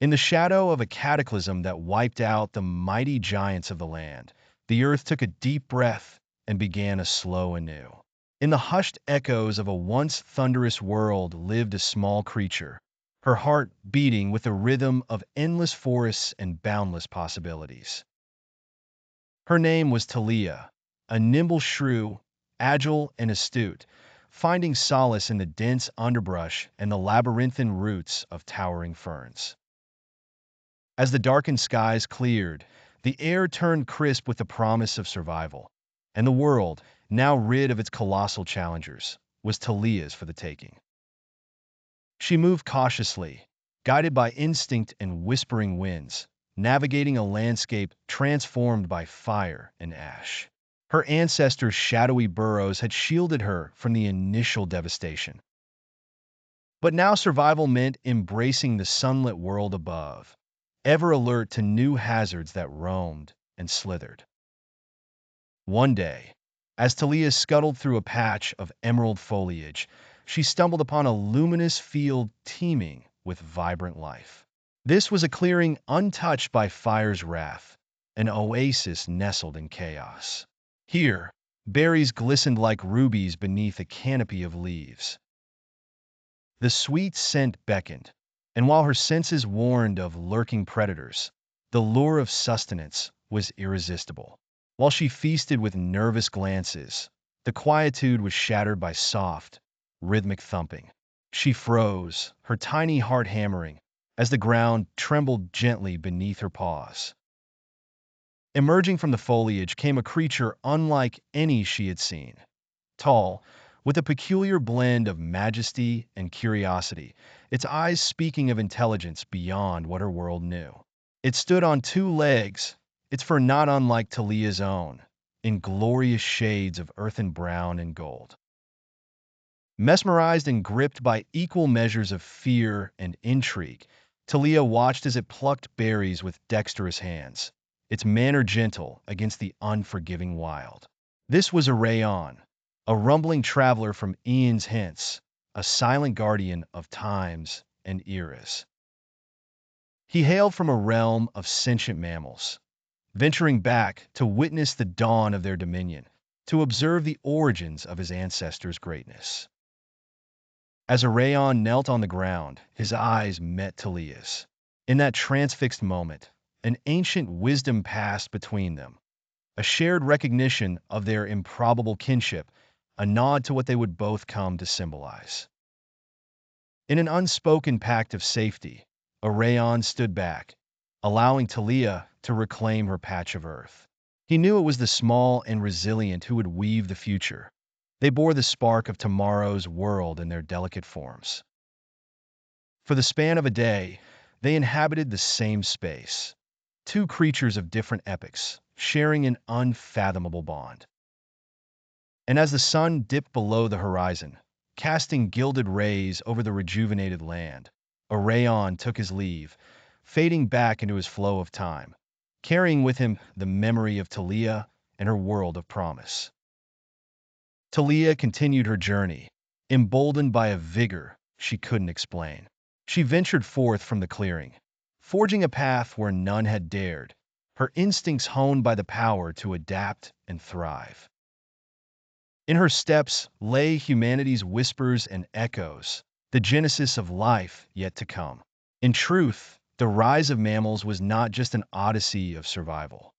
In the shadow of a cataclysm that wiped out the mighty giants of the land, the earth took a deep breath and began a slow anew. In the hushed echoes of a once thunderous world lived a small creature, her heart beating with the rhythm of endless forests and boundless possibilities. Her name was Thalia, a nimble shrew, agile and astute, finding solace in the dense underbrush and the labyrinthine roots of towering ferns. As the darkened skies cleared, the air turned crisp with the promise of survival, and the world, now rid of its colossal challengers, was Thalia's for the taking. She moved cautiously, guided by instinct and whispering winds, navigating a landscape transformed by fire and ash. Her ancestors' shadowy burrows had shielded her from the initial devastation. But now survival meant embracing the sunlit world above, ever alert to new hazards that roamed and slithered. One day, as Thalia scuttled through a patch of emerald foliage, she stumbled upon a luminous field teeming with vibrant life. This was a clearing untouched by fire's wrath, an oasis nestled in chaos. Here, berries glistened like rubies beneath a canopy of leaves. The sweet scent beckoned, and while her senses warned of lurking predators, the lure of sustenance was irresistible. While she feasted with nervous glances, the quietude was shattered by soft, rhythmic thumping. She froze, her tiny heart hammering, as the ground trembled gently beneath her paws. Emerging from the foliage came a creature unlike any she had seen. Tall, with a peculiar blend of majesty and curiosity, its eyes speaking of intelligence beyond what her world knew. It stood on two legs, its fur not unlike Thalia's own, in glorious shades of earthen brown and gold. Mesmerized and gripped by equal measures of fear and intrigue, Thalia watched as it plucked berries with dexterous hands, its manner gentle against the unforgiving wild. This was Araon, a rumbling traveler from eons hence, a silent guardian of times and eras. He hailed from a realm of sentient mammals, venturing back to witness the dawn of their dominion, to observe the origins of his ancestors' greatness. As Araon knelt on the ground, his eyes met Thalia's. In that transfixed moment, an ancient wisdom passed between them, a shared recognition of their improbable kinship, a nod to what they would both come to symbolize. In an unspoken pact of safety, Araon stood back, allowing Thalia to reclaim her patch of earth. He knew it was the small and resilient who would weave the future. They bore the spark of tomorrow's world in their delicate forms. For the span of a day, they inhabited the same space, two creatures of different epochs, sharing an unfathomable bond. And as the sun dipped below the horizon, casting gilded rays over the rejuvenated land, Araon took his leave, fading back into his flow of time, carrying with him the memory of Thalia and her world of promise. Thalia continued her journey, emboldened by a vigor she couldn't explain. She ventured forth from the clearing, forging a path where none had dared, her instincts honed by the power to adapt and thrive. In her steps lay humanity's whispers and echoes, the genesis of life yet to come. In truth, the rise of mammals was not just an odyssey of survival.